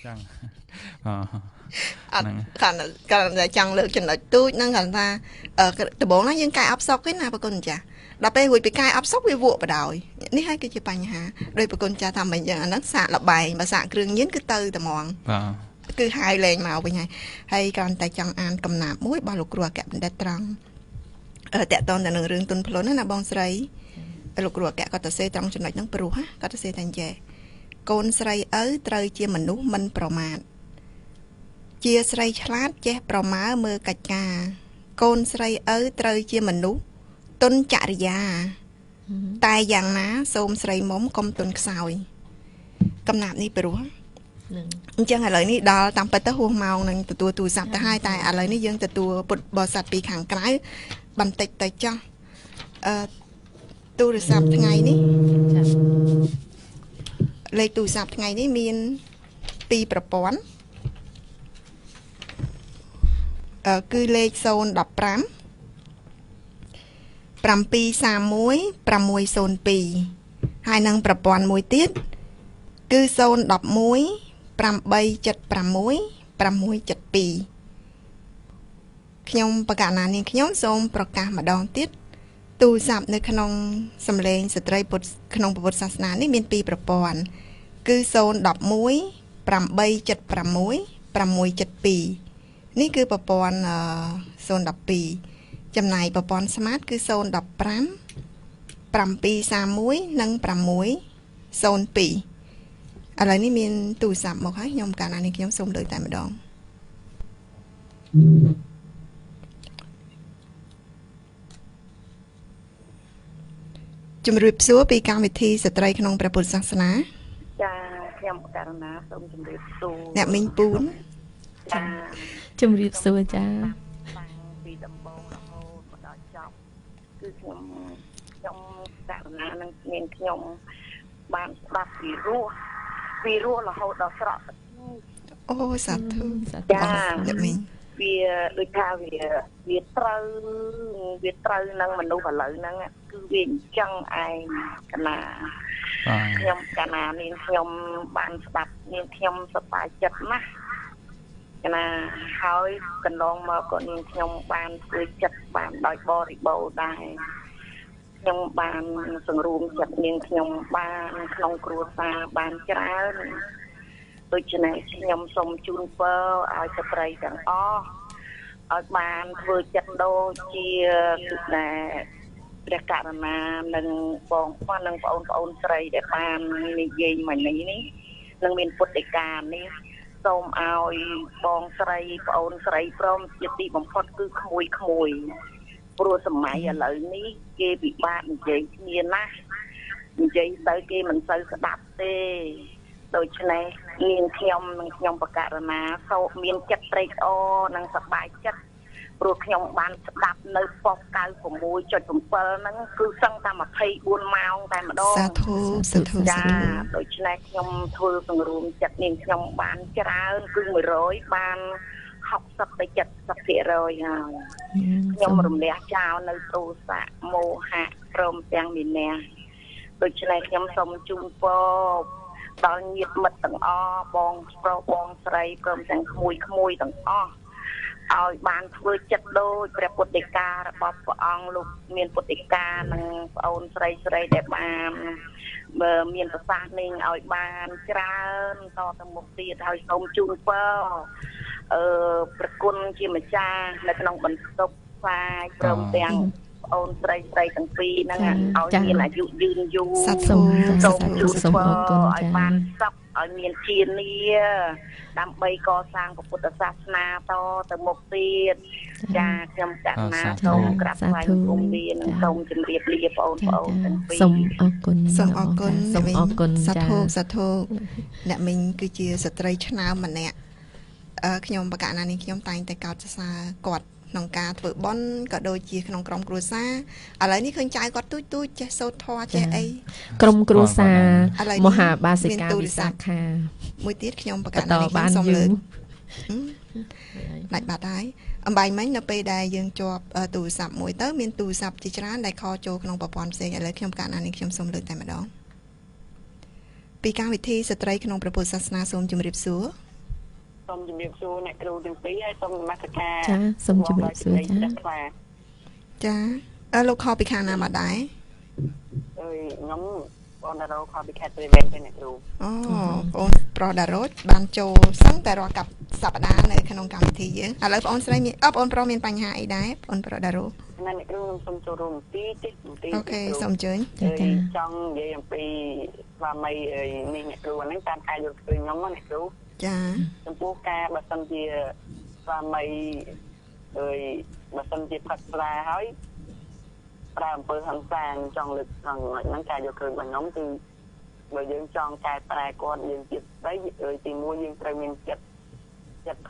Chẳng à, nâng cần là chẳng lựa chừng là tôi nâng gần ta từ bốn nó những cái áp sóc cái nào bà con chả đã bây hùi bị cái áp sóc với vụ bà đòi ní hai cái chụp ảnh hả đây bà con chả thầm mình chẳng nó xạ là bài mà xạ krương nhến cứ tư tầm mòn cứ hai lên màu bên này hay còn tại chẳng ăn cầm nạp muối bao lục rùa kẹp đẹp trăng tẹt tôn là nương rương tuần phun nó là bông sấy lục rùa kẹp có thể xây trong chuyện này nó bự ha có thể xây thành chè con sấy ớ trời chia mình nút mình pro mát chia sấy chát che pro má mưa cạch cà con sấy ớ trời chia mình nút tuần chả ra tai giang ná xôm sấy móng công tuần sòi cầm nạp đi bự chẳng lời ní đó tạm bật tới huông màu này từ từ sập tới hai tài lời ní dương từ từ bột bò sạch bị khẳng cái bầm tịch tới cho tu được sập ngày ní lấy tu sập ngày ní miền pi bờ pón cứ lấy zone đập rám pram pi sa muối pram muối zone pi hai năng bờ pón muối tiết cứ zone đập muối pram bay chật pram muối chật pi nhungประกาศนานี้ខ្ញុំសូមប្រកាសម្ដងទៀតទូរស័ព្ទនៅក្នុងសម្លេងស្ត្រីពុទ្ធក្នុងពុទ្ធសាសនានេះមានពីរប្រព័ន្ធគឺ011 876 672នេះគឺប្រព័ន្ធ012ចំណែកប្រព័ន្ធ smart គឺ015 731និង602ឥឡូវនេះមានទូរស័ព្ទមកហើយខ្ញុំកាលណានេះខ្ញុំសូមលើកតែម្ដងជំរាបសួរពីកម្មវិធីស្ត្រីក្នុងព្រះពុទ្ធសាសនាចាខ្ញុំករណាសូមជំរាបសួរអ្នកមីងពូនចាជំរាបសួរចាតាំងពីដំបូងរហូតមកដល់ចប់គឺខ្ញុំករណានឹងមានខ្ញុំបានស្ដាប់ពីរស់រហូតដល់ស្រក់អូសាធុចាអ្នកមីងវាដូចថាវាត្រូវនឹងមនុស្សឥឡូវហ្នឹងគឺវាអញ្ចឹងឯងកណាខ្ញុំកណាមានខ្ញុំបានស្ដាប់មានខ្ញុំសប្បាយចិត្តណាស់កណាហើយកន្លងមកក៏មានខ្ញុំបានធ្វើចិត្តបានដោយបរិបូរណ៍ដែរខ្ញុំបានសង្រួមចិត្តនាងខ្ញុំបានក្នុងគ្រួសារបានច្រើនដូច្នេះខ្ញុំសូមជូនពរឲ្យស្ត្រីទាំងអស់ឲ្យបានធ្វើចិត្តដូចជាព្រះករុណានិងបងប្អូននិងបងប្អូនស្រីដែលបាននិយាយមកនេះនឹងមានពុទ្ធិកានេះសូមឲ្យបងស្រីប្អូនស្រីព្រមជាទីបំផុតគឺក្មួយព្រោះសម័យឥឡូវនេះគេពិបាកនិយាយគ្នាណាស់និយាយទៅគេមិនសូវស្ដាប់ទេដូច្នេះនាងខ្ញុំនិងខ្ញុំបកករណាសូមមានចិត្តត្រេកអរនិងសប្បាយចិត្តព្រោះខ្ញុំបានស្ដាប់នៅប៉ុស 96.7 ហ្នឹងគឺសឹងតែ24ម៉ោងតែម្ដងសាធុចាដូច្នេះខ្ញុំធ្វើសង្រួមចិត្តនាងខ្ញុំបានច្រើនគឺ100បាន60ទៅ70%ហើយខ្ញុំរំលះចោលនៅទោសៈមោហៈព្រមទាំងមីនះដូច្នេះខ្ញុំសូមជូនពរដល់ញាតិមិត្តទាំងអស់បងប្រុសបងស្រីព្រមទាំងក្មួយទាំងអស់ឲ្យបានធ្វើចិត្តដូចព្រះពុទ្ធដីការបស់ព្រះអង្គលោកមានពុទ្ធដីកានិងប្អូនស្រីដែលបានមានប្រសាសន៍នេះឲ្យបានច្រើនតទៅមុខទៀតហើយសូមជូនពរប្រគុណជាម្ចាស់នៅក្នុងបន្ទប់ផ្សាយព្រមទាំងប្អូនស្រីទាំងពីរហ្នឹងឲ្យមានអាយុយឺនយូរសូមជូនពរឲ្យបានសុខឲ្យមានជានីដើម្បីកសាងពុទ្ធសាសនាតទៅមុខទៀតចាខ្ញុំកណាសូមក្រាបថ្វាយគុំមានសូមជម្រាបលាបងប្អូនទាំងពីរសូមអរគុណសាធុអ្នកមីងគឺជាស្ត្រីឆ្នើមម្នាក់ខ្ញុំបកណានេះខ្ញុំតែងតែកោតសរសើរគាត់ក្នុងការធ្វើបុណ្យក៏ដូចជាក្នុងក្រុមគ្រួសារឥឡូវនេះឃើញចៅគាត់ទូចចេះសូត្រធម៌ចេះអីក្រុមគ្រួសារមហាបាសិកាវិសាខាមួយទៀតខ្ញុំបកណានេះខ្ញុំសូមលើកដាច់បាត់ហើយអំបញ្ញមិញនៅពេលដែលយើងជាប់ទូរស័ព្ទមួយទៅមានទូរស័ព្ទជាច្រើនដែលខចូលក្នុងប្រព័ន្ធផ្សេងឥឡូវខ្ញុំបកណានេះខ្ញុំសូមលើកតែម្ដង ពីកម្មវិធីស្ត្រីក្នុងព្រះពុទ្ធសាសនាសូមជម្រាបសួរ សូមជម្រាបសួរអ្នកគ្រូទាំងពីរហើយសូមនមស្ការ ចាសូមជម្រាបសួរចា ចាលោកខលពីខាងណាមកដែរ អើយខ្ញុំបងតារោខលពីខេត្តព្រៃវែងទេអ្នកគ្រូ អូបងប្រុសតារ៉ូបានចូលសឹងតែរាល់កັບសប្តាហ៍នៅក្នុងកម្មវិធីយើងឥឡូវបងស្រីមានបងប្រុសមានបញ្ហាអីដែរបងប្រុសតារ៉ូ អ្នកគ្រូខ្ញុំសូមចូលរួមបន្តិច អូខេសូមអញ្ជើញ ចង់និយាយអំពីស្វាមីនេះអ្នកគ្រូហ្នឹងតាមការយល់ឃើញខ្ញុំអ្នកគ្រូ ចា ចំពោះការបើសិនជាស្វាមីបើសិនជាផឹកស្រាហើយប្រើអំពើហិង្សាចង់លើកហ្នឹងការយល់ឃើញរបស់ខ្ញុំគឺបើយើងចង់កែប្រែគាត់យើងទៀតស្ដីទីមួយយើងត្រូវមានចិត្ត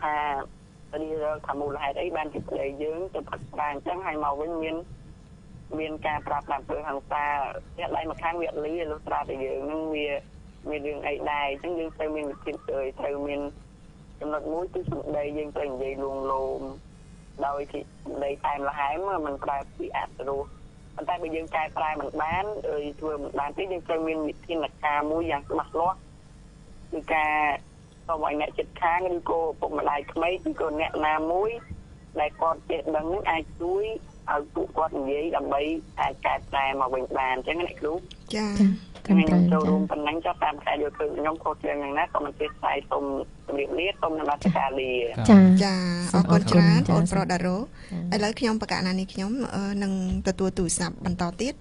ថារីរកថាមូលហេតុអីបានជាប្តីយើងទៅផឹកស្រាអញ្ចឹងហើយមកវិញមានការប្រាប់អំពើហិង្សាអ្នកដៃមកខាងវាលីលុះត្រាតែយើងនឹងមានរឿងអីដែរអញ្ចឹងយើងត្រូវមានវិធីត្រូវមានចំណុចមួយគឺសម្ដីយើងត្រូវនិយាយលួងលោមដោយទីសម្ដីតែមលហែមមិនប្រើពីអត្ថរសប៉ុន្តែបើយើងកែប្រែមិនបានធ្វើមិនបានទេយើងត្រូវមានវិធានការមួយយ៉ាងច្បាស់លាស់គឺការសូមឲ្យអ្នកចិត្តខាងឬក៏ពុកម្ដាយក្មេកឬក៏អ្នកណាមួយដែលគាត់ចេះដឹងនឹងអាចជួយឲ្យពួកគាត់និយាយដើម្បីអាចកែប្រែមកវិញបានអញ្ចឹងអ្នកគ្រូ ចា ខ្ញុំចូលរួមប៉ុណ្ណឹងចុះតាមការយល់ឃើញខ្ញុំខុសជាងយ៉ាងណាក៏មិនចេះស្ដាយសូមជម្រាបលាសូមនមស្ការលា ចាអរគុណច្រើនបងប្រុសតារ៉ូឥឡូវខ្ញុំបកណានេះខ្ញុំនឹងទទួលទូរស័ព្ទបន្តទៀត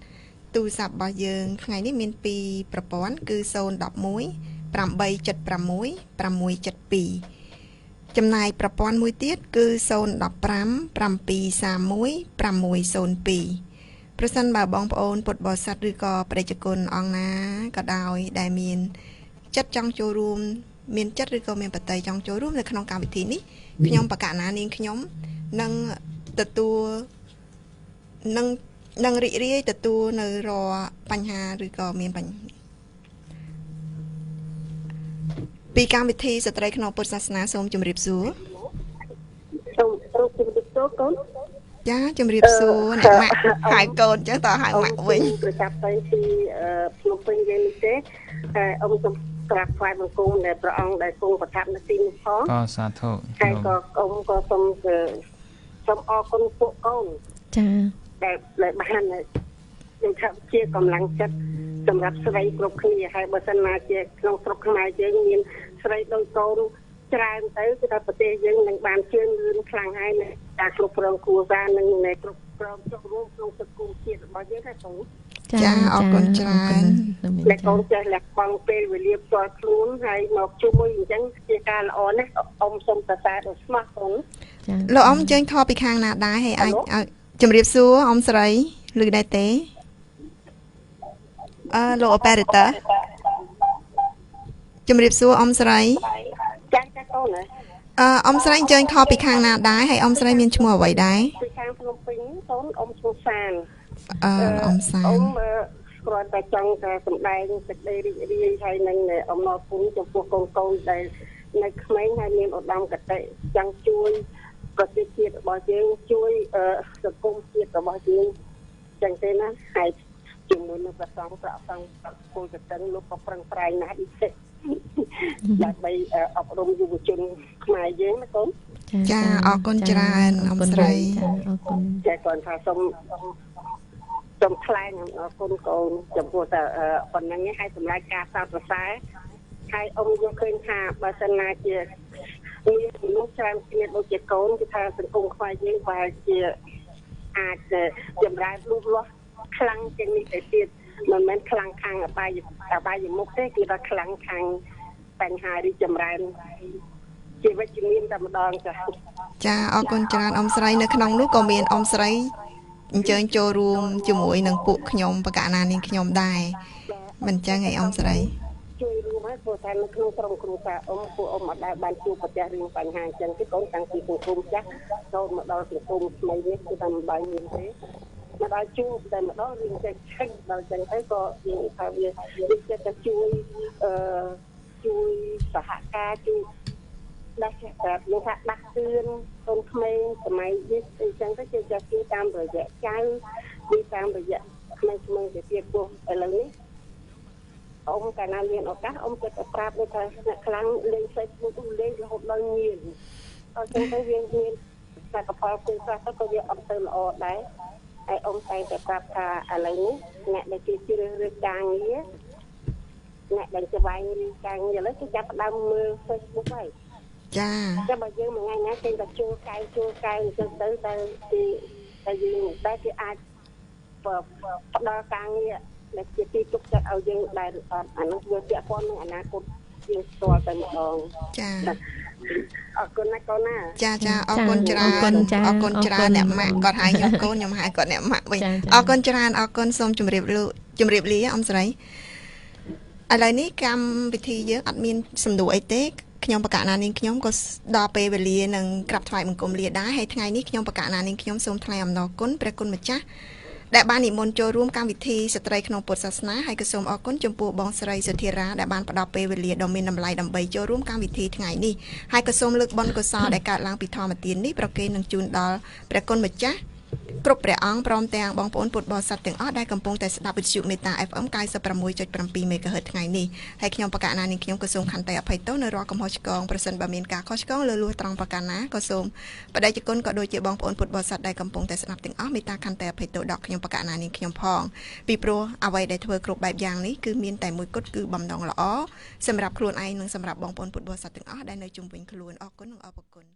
ទូរស័ព្ទរបស់យើងថ្ងៃនេះមាន2ប្រព័ន្ធគឺ011 876 672 ចំណាយប្រព័ន្ធមួយទៀតគឺ015 731 602 ប្រសិនបើបងប្អូនពុទ្ធបរិស័ទឬក៏ប្រជាជនអង្គណាក៏ដោយដែលមានចិត្តចង់ចូលរួមមានចិត្តឬក៏មានបតីចង់ចូលរួមនៅក្នុងកម្មវិធីនេះខ្ញុំបកណានាងខ្ញុំនឹងទទួលនឹងរីករាយទទួលនៅរាល់បញ្ហាឬក៏មានបញ្ហាពីកម្មវិធីស្ត្រីក្នុងពុទ្ធសាសនាសូមជម្រាបសួរ សូមជម្រាបសួរកូន ចាជម្រាបសួរអ្នកម៉ាក់ហៅកូនអញ្ចឹងតើហៅម៉ាក់វិញប្រចាំទៅពីភ្នំពេញយើងនេះទេតែអ៊ំសូមក្រាបថ្វាយបង្គំដែលព្រះអង្គដែលគង់ប្រថាប់នៅទីនេះផងក៏សាធុ ហើយក៏អ៊ំក៏សូមអរគុណពួកកូន ចា ដែលបានយើងថាជាកម្លាំងចិត្តសម្រាប់ស្រីគ្រប់គ្នាហើយបើសិនណាជាក្នុងស្រុកខ្មែរយើងមានស្រីដូចកូនច្រើនទៅគឺថាប្រទេសយើងនឹងបានជឿនលឿនខ្លាំងហើយនៅការគ្រប់គ្រងគ្រួសារនិងនៅគ្រប់គ្រងចូលរួមក្នុងសង្គមជាតិរបស់យើងណាបង ចាអរគុណច្រើន តែកូនចេះលះបង់ពេលវេលាផ្ទាល់ខ្លួនហើយមកជួយអញ្ចឹងជាការល្អណាស់អ៊ំសូមសរសើរដល់ស្មោះកូន លោកអ៊ំចេញខពីខាងណាដែរហើយអាចជម្រាបសួរអ៊ំស្រីឮដែរទេលោក operator ជម្រាបសួរអ៊ំស្រី ចាចាកូនណា អ៊ំស្រីអញ្ជើញខពីខាងណាដែរហើយអ៊ំស្រីមានឈ្មោះអ្វីដែរ ពីខាងភ្នំពេញកូនអ៊ំឈ្មោះសាន អ៊ំសាន អ៊ំគ្រាន់តែចង់តែសម្ដែងសេចក្តីរីករាយហើយនឹងអំណរគុណចំពោះកូនដែលនៅក្មេងហើយមានឧត្តមគតិចង់ជួយប្រទេសជាតិរបស់យើងជួយសង្គមជាតិរបស់យើងចឹងទេណាហើយជាមួយនឹងប្រសងប្រសងគោលកតិនលោកក៏ប្រឹងប្រែងណាស់ទេដើម្បីអប់រំយុវជនខ្មែរយើងណាកូន ចាអរគុណច្រើនអ៊ំស្រី អរគុណ ចាគាត់ថាសូមថ្លែងអរគុណកូនចំពោះតែប៉ុណ្ណឹងហើយសម្រាប់ការសោតប្រសើរហើយអ៊ំយល់ឃើញថាបើសិនណាជាមានមនុស្សច្រើនគ្នាដូចជាកូនគឺថាសង្គមខ្មែរយើងប្រហែលជាអាចចម្រើនលូតលាស់ខ្លាំងជាងនេះទៅទៀតមិនមែនខ្លាំងខាងអបាយមុខទេគឺថាខ្លាំងខាងបញ្ហារីចម្រើនជីវិតជំនាញតែម្ដងចាអរគុណច្រើនអ៊ំស្រីនៅក្នុងនោះក៏មានអ៊ំស្រីអញ្ជើញចូលរួមជាមួយនឹងពួកខ្ញុំបកណានាងខ្ញុំដែរមិនចឹងឯអ៊ំស្រីជួយរួមឲ្យព្រោះតែនៅក្នុងក្រុមគ្រួសារអ៊ំពួកអ៊ំអត់ដែលបានជួបប្រទះរឿងបញ្ហាអញ្ចឹងទេកូនតាំងពីសង្គមចាស់ចូលមកដល់សង្គមថ្មីនេះគឺតែមិនបានមានទេមកដល់ជួបតែម្ដងរឿងចេះឆេញដល់ចឹងទៅក៏និយាយថាវាចេះតែជួយសហការជួយដាស់តែលោកថាដាស់តឿនកូនក្មេងសម័យនេះអញ្ចឹងទៅជាចាស់ជួយតាមរយៈចៅជួយតាមរយៈក្មេងៗទៅទៀតពោះឥឡូវនេះ អ៊ំកាលណាមានឱកាសអ៊ំចិត្តតែប្រាប់ថាអ្នកខ្លាំងលេង Facebook លេងរហូតដល់ញៀនអញ្ចឹងទៅវាមានតែកផលគូខ្លះទៅក៏វាអត់ទៅល្អដែរហើយអ៊ំតែងតែប្រាប់ថាឥឡូវនេះអ្នកដែលជាជ្រើសរើសការងារអ្នកដែលច្បាយការងារឥឡូវគេចាប់ផ្ដើមមើល Facebook ហើយចាចាំបើយើងមួយថ្ងៃណាគេទៅជួលកែអញ្ចឹងទៅតែយើងតែគេអាចផ្ដល់ការងារដែលជាទីទុកចិត្តឲ្យយើងដែរអត់អានោះវាពាក់ព័ន្ធនឹងអនាគតយើងស្គាល់តែម្ដងចាអរគុណណាកូនណាចាអរគុណច្រើនអរគុណច្រើនអ្នកម៉ាក់គាត់ហៅខ្ញុំកូនខ្ញុំហៅគាត់អ្នកម៉ាក់វិញអរគុណច្រើនអរគុណសូមជម្រាបលាអ៊ំស្រីឥឡូវនេះកម្មវិធីយើងអត់មានសំណួរអីទេខ្ញុំបកណានាងខ្ញុំក៏ដល់ពេលវេលានឹងក្រាបថ្វាយបង្គំលាដែរហើយថ្ងៃនេះខ្ញុំបកណានាងខ្ញុំសូមថ្លែងអំណរគុណព្រះគុណម្ចាស់ដែលបាននិមន្តចូលរួមកម្មវិធីស្ត្រីក្នុងពុទ្ធសាសនាហើយក៏សូមអរគុណចំពោះបងស្រីសុធារាដែលបានផ្ដល់ពេលវេលាដ៏មានតម្លៃដើម្បីចូលរួមកម្មវិធីថ្ងៃនេះហើយក៏សូមលើកបុណ្យកុសលដែលកើតឡើងពីធម្មទាននេះប្រគេននឹងជូនដល់ព្រះគុណម្ចាស់គ្រប់ព្រះអង្គព្រមទាំងបងប្អូនពុទ្ធបរិស័ទទាំងអស់ដែលកំពុងតែស្ដាប់វិទ្យុមេតា FM 96.7 MHz ថ្ងៃនេះហើយខ្ញុំបកណានាងខ្ញុំក៏សូមខន្តីអភ័យទោសនៅរាល់កំហុសឆ្គងប្រសិនបើមានការខុសឆ្គងលើលួសត្រង់ប្រការណាក៏សូមបដិជគុណក៏ដូចជាបងប្អូនពុទ្ធបរិស័ទដែលកំពុងតែស្ដាប់ទាំងអស់មេត្តាខន្តីអភ័យទោសដល់ខ្ញុំបកណានាងខ្ញុំផងពីព្រោះអ្វីដែលធ្វើគ្រប់បែបយ៉ាងនេះគឺមានតែមួយគត់គឺបំណងល្អសម្រាប់ខ្លួនឯងនិងសម្រាប់បងប្អូនពុទ្ធបរិស័ទទាំងអស់ដែលនៅជុំវិញខ្លួនអរគុណនិងអរគុណ